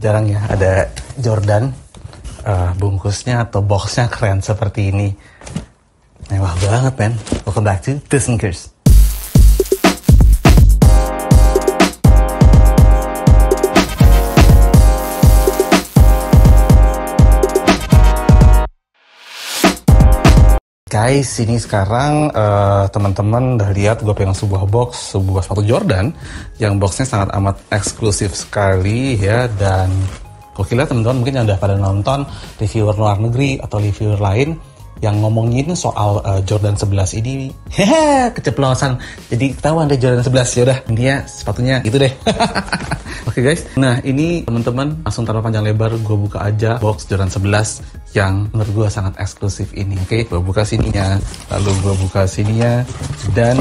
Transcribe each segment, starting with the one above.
Jarang ya ada Jordan bungkusnya atau boxnya keren seperti ini. Mewah banget, men. Welcome back to The Sneakers. Guys, ini sekarang teman-teman udah lihat gue pegang sebuah sepatu Jordan yang boxnya sangat amat eksklusif sekali ya, dan gokil, teman-teman mungkin yang udah pada nonton reviewer luar negeri atau reviewer lain yang ngomongin soal Jordan 11 ini. Hehe, keceplosan. Jadi ketahuan deh Jordan 11. Yaudah, intinya sepatunya gitu deh. Oke guys, nah ini teman-teman langsung tanpa panjang lebar gue buka aja box Jordan 11 yang menurut gue sangat eksklusif ini. Oke, gue buka sininya, lalu gue buka sininya, dan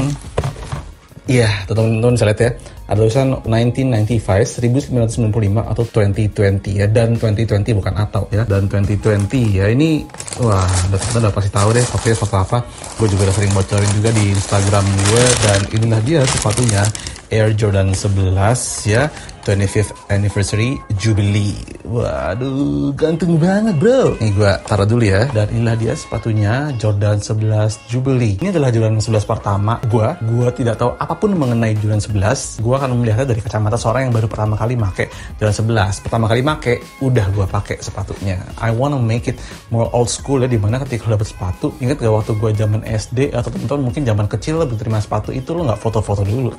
iya, teman-teman bisa lihat ya, ada tulisan 1995, 1995 atau 2020 ya, dan 2020 bukan atau ya, dan 2020 ya. Ini wah, udah pasti tahu deh pakai foto apa. Gue juga udah sering bocorin juga di Instagram gue, dan inilah dia sepatunya, Air Jordan 11 ya, 25th Anniversary Jubilee. Waduh, ganteng banget bro. Nih gue taruh dulu ya. Dan inilah dia sepatunya, Jordan 11 Jubilee. Ini adalah Jordan 11 pertama gue tidak tahu apapun mengenai Jordan 11. Gue akan melihatnya dari kacamata seorang yang baru pertama kali make Jordan 11. Pertama kali make, udah gue pakai sepatunya. I wanna make it more old school ya, dimana ketika lo dapet sepatu, inget gak waktu gue zaman SD atau temen-temen mungkin zaman kecil lo terima sepatu itu lo gak foto-foto dulu,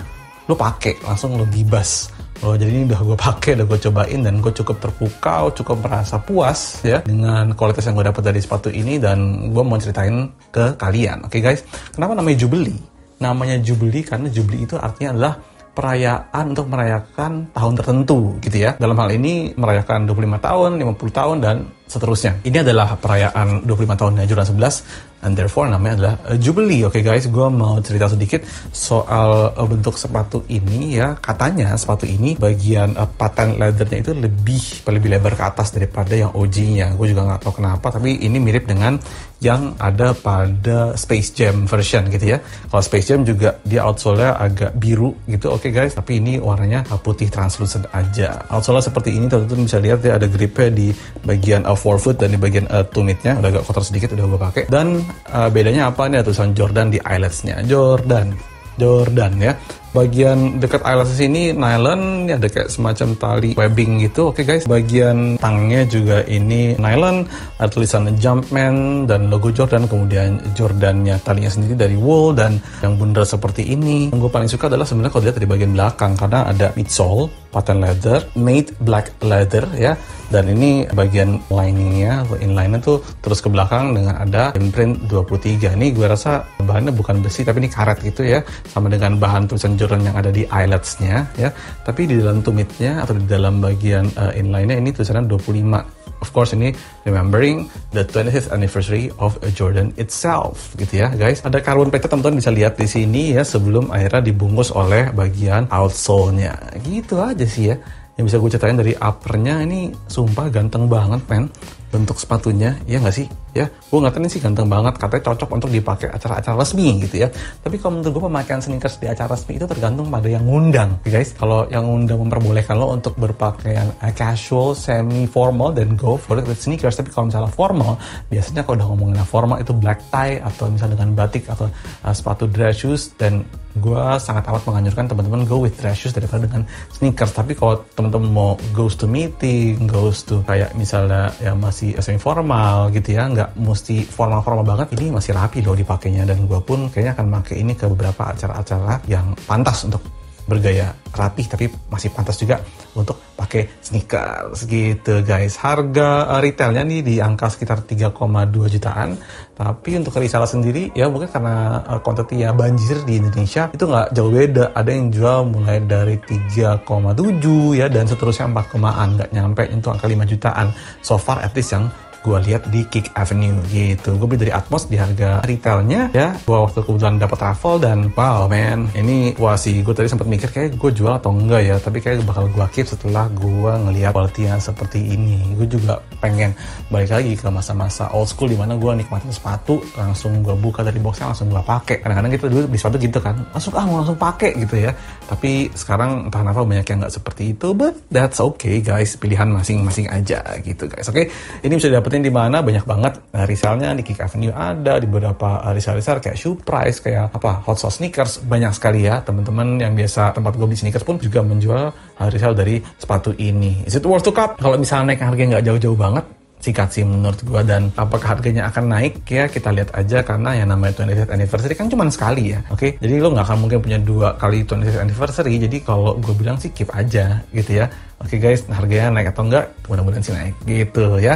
lo pakai langsung lo gibas. Oh, jadi ini udah gue pakai, udah gue cobain, dan gue cukup terpukau, cukup merasa puas ya dengan kualitas yang gue dapat dari sepatu ini, dan gue mau ceritain ke kalian. Oke guys, kenapa namanya Jubilee? Namanya Jubilee karena Jubilee itu artinya adalah perayaan untuk merayakan tahun tertentu gitu ya. Dalam hal ini merayakan 25 tahun, 50 tahun, dan seterusnya. Ini adalah perayaan 25 tahunnya Jordan 11, and therefore namanya adalah Jubilee. Oke guys, gue mau cerita sedikit soal bentuk sepatu ini ya. Katanya sepatu ini bagian patent leathernya itu lebih lebar ke atas daripada yang OG-nya. Gue juga nggak tahu kenapa, tapi ini mirip dengan yang ada pada Space Jam version gitu ya. Kalau Space Jam juga dia outsole-nya agak biru gitu, oke guys, tapi ini warnanya putih translucent aja. Outsole seperti ini, teman-teman bisa lihat ya, ada gripnya di bagian forefoot dan di bagian tumitnya, udah agak kotor sedikit, udah gue pakai. Dan bedanya apa nih, ada tulisan Jordan di eyelets-nya. Jordan ya. Bagian dekat eyelets ini nylon, ada kayak semacam tali webbing gitu. Oke guys, bagian tangnya juga ini nylon, ada tulisan Jumpman dan logo Jordan, kemudian Jordannya talinya sendiri dari wool dan yang bundar seperti ini. Yang gue paling suka adalah sebenarnya kalau dilihat dari bagian belakang, karena ada midsole patent leather, made black leather ya, dan ini bagian liningnya atau inline-nya tuh terus ke belakang dengan ada imprint 23. Ini gue rasa bahannya bukan besi tapi ini karet gitu ya, sama dengan bahan tulisan Jordan yang ada di eyelets-nya ya, tapi di dalam tumitnya atau di dalam bagian inline-nya ini tulisannya 25. Of course ini remembering the 20th anniversary of Jordan itself gitu ya guys. Ada carbon plate, teman-teman bisa lihat di sini ya, sebelum akhirnya dibungkus oleh bagian outsole-nya. Gitu aja sih ya yang bisa gue ceritain dari uppernya. Ini sumpah ganteng banget men bentuk sepatunya, ya nggak sih? Ya, gue ngatain sih ganteng banget, katanya cocok untuk dipakai acara-acara resmi gitu ya. Tapi kalau menurut gue pemakaian sneakers di acara resmi itu tergantung pada yang ngundang, guys. Kalau yang ngundang memperbolehkan lo untuk berpakaian casual, semi formal, dan go for it with sneakers. Tapi kalau misalnya formal, biasanya kalau udah ngomongin formal itu black tie atau misalnya dengan batik atau sepatu dress shoes, dan gue sangat amat menganjurkan teman-teman go with dress shoes daripada dengan sneakers. Tapi kalau teman-teman mau goes to meeting, goes to kayak misalnya ya masih semi formal gitu ya, nggak mesti formal-formal banget, ini masih rapi loh dipakainya, dan gue pun kayaknya akan pakai ini ke beberapa acara-acara yang pantas untuk bergaya rapi tapi masih pantas juga untuk pakai sneakers gitu guys. Harga retailnya nih di angka sekitar 3,2 jutaan, tapi untuk reseller sendiri ya mungkin karena kuantitinya banjir di Indonesia itu nggak jauh beda. Ada yang jual mulai dari 3,7 ya, dan seterusnya 4,an, nggak nyampe itu angka 5 jutaan so far at least yang gue lihat di Kick Avenue gitu. Gue beli dari Atmos di harga retailnya ya. Gue waktu kebetulan dapat raffle dan wow man, ini wah sih, gue tadi sempat mikir kayak gue jual atau enggak ya, tapi kayak bakal gue keep setelah gue ngelihat quality yang seperti ini. Gue juga pengen balik lagi ke masa-masa old school dimana gue nikmatin sepatu langsung gue buka dari boxnya langsung gue pakai. Kadang-kadang kita dulu beli sepatu gitu kan, mau langsung pakai gitu ya. Tapi sekarang entah kenapa banyak yang nggak seperti itu, but that's okay guys, pilihan masing-masing aja gitu guys. Oke, ini bisa dapetin di mana? Banyak banget resellnya di Kick Avenue, ada di beberapa resell kayak Shoe Price, kayak apa Hot Sauce Sneakers, banyak sekali ya. Teman-teman yang biasa tempat gue beli sneakers pun juga menjual resell dari sepatu ini. Is it worth to cup? Kalau misalnya naik harganya nggak jauh-jauh banget, sikat sih menurut gue. Dan apakah harganya akan naik ya, kita lihat aja, karena yang namanya 25th anniversary kan cuma sekali ya. Oke, jadi lo nggak akan mungkin punya 2 kali 25th anniversary. Jadi kalau gue bilang sih keep aja gitu ya. Oke guys, harganya naik atau enggak, mudah-mudahan sih naik gitu ya.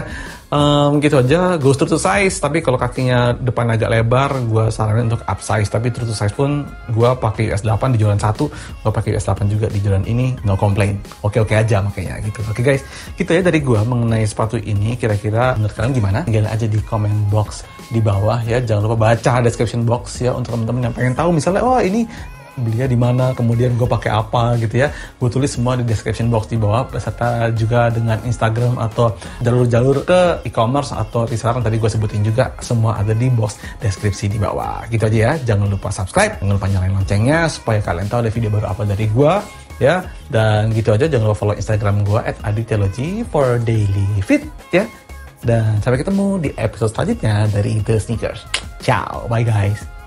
Gitu aja, goes true to size. Tapi kalau kakinya depan agak lebar, gue saranin untuk up size. Tapi true to size pun gue pakai US8 di jualan 1, gue pakai US8 juga di jualan ini, no complain. Oke aja makanya gitu. Oke guys, gitu ya dari gue mengenai sepatu ini. Kira-kira menurut kalian gimana? Tinggal aja di comment box di bawah ya. Jangan lupa baca description box ya, untuk teman-teman yang pengen tahu misalnya, oh ini belinya di mana, kemudian gue pakai apa gitu ya. Gue tulis semua di description box di bawah, beserta juga dengan Instagram atau jalur-jalur ke e-commerce atau reseller tadi gue sebutin juga, semua ada di box deskripsi di bawah. Gitu aja ya. Jangan lupa subscribe, jangan lupa nyalain loncengnya supaya kalian tahu ada video baru apa dari gue ya. Dan gitu aja, jangan lupa follow Instagram gue @adityaology for daily fit ya. Dan sampai ketemu di episode selanjutnya dari The Sneakers. Ciao, bye guys.